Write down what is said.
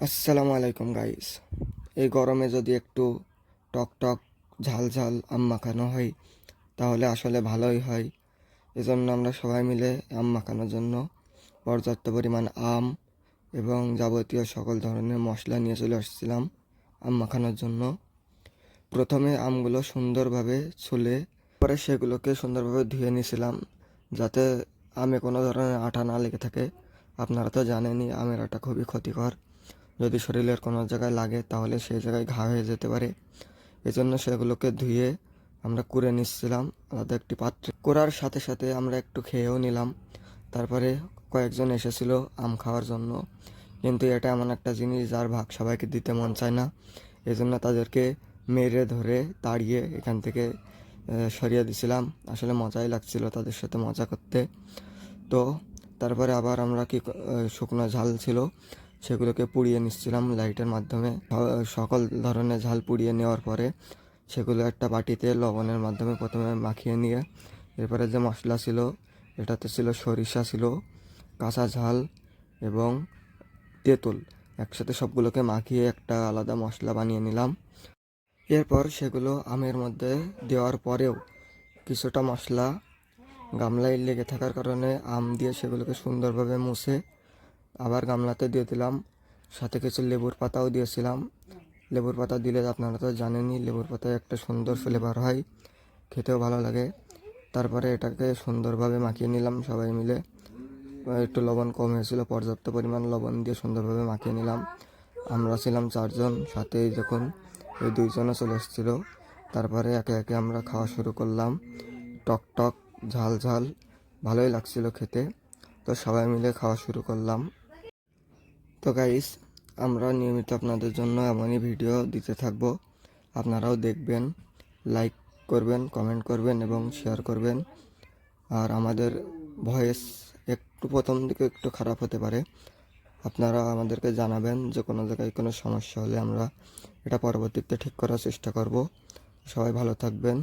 আসসালামু আলাইকুম গাইস। এই গরমে যদি একটু টক টক ঝাল ঝাল আম মাখানো হয় তাহলে আসলে ভালোই হয়। এজন্য আমরা সবাই মিলে আম মাখানোর জন্য পর্যাপ্ত পরিমাণ আম এবং যাবতীয় সকল ধরনের মশলা নিয়ে চলে আসছিলাম আম মাখানোর জন্য। প্রথমে আমগুলো সুন্দরভাবে ছুলে পরে সেগুলোকে সুন্দরভাবে ধুয়ে নিয়েছিলাম যাতে আমে কোনো ধরনের আঠা না লেগে থাকে। আপনারা তো জানেনই আমের আঠা খুবই ক্ষতিকর। যদি শরীরের কোনো জায়গায় লাগে তাহলে সেই জায়গায় ঘা হয়ে যেতে পারে। এজন্য সেগুলোকে ধুয়ে আমরা কুড়ে নিচ্ছিলাম আলাদা একটি পাত্রে। কুড়ার সাথে সাথে আমরা একটু খেয়েও নিলাম। তারপরে কয়েকজন এসেছিল আম খাওয়ার জন্য, কিন্তু এটা এমন একটা জিনিস যার ভাগ সবাইকে দিতে মন চায় না। এজন্য তাদেরকে মেরে ধরে তাড়িয়ে এখান থেকে সরিয়ে দিছিলাম। আসলে মজাই লাগছিল তাদের সাথে মজা করতে। তো তারপরে আবার আমরা শুকনো ঝাল ছিল সেগুলোকে পুড়িয়ে নিচ্ছিলাম লাইটের মাধ্যমে। সকল ধরনের ঝাল পুড়িয়ে নেওয়ার পরে সেগুলো একটা বাটিতে লবণের মাধ্যমে প্রথমে মাখিয়ে নিয়ে এরপরে যে মশলা ছিল এটাতে ছিল সরিষা ছিল, কাঁচা ঝাল এবং তেঁতুল, একসাথে সবগুলোকে মাখিয়ে একটা আলাদা মশলা বানিয়ে নিলাম। এরপর সেগুলো আমের মধ্যে দেওয়ার পরেও কিছুটা মশলা গামলায় লেগে থাকার কারণে আম দিয়ে সেগুলোকে সুন্দরভাবে মুছে আবার গামলাতে দিয়ে দিলাম। সাথে কিছু লেবুর পাতাও দিয়েছিলাম। লেবুর পাতা দিলে আপনারা তো জানেনই লেবুর পাতায় একটা সুন্দর ফ্লেভার হয়, খেতেও ভালো লাগে। তারপরে এটাকে সুন্দরভাবে মাখিয়ে নিলাম সবাই মিলে। একটু লবণ কম হয়েছিল, পর্যাপ্ত পরিমাণ লবণ দিয়ে সুন্দরভাবে মাখিয়ে নিলাম। আমরা ছিলাম 4জন, সাথে যখন এই 2জনও চলে এসেছিলো। তারপরে একে একে আমরা খাওয়া শুরু করলাম। টক টক ঝাল ঝাল ভালোই লাগছিল খেতে। তো সবাই মিলে খাওয়া শুরু করলাম। তো গাইস, আমরা নিয়মিত আপনাদের জন্য এমনই ভিডিও দিতে থাকব। আপনারাও দেখবেন, লাইক করবেন, কমেন্ট করবেন এবং শেয়ার করবেন। আর আমাদের ভয়েস একটু প্রথম দিকে একটু খারাপ হতে পারে, আপনারা আমাদেরকে জানাবেন যে কোনো জায়গায় কোনো সমস্যা হলে আমরা এটা পরবর্তীতে ঠিক করার চেষ্টা করব। সবাই ভালো থাকবেন।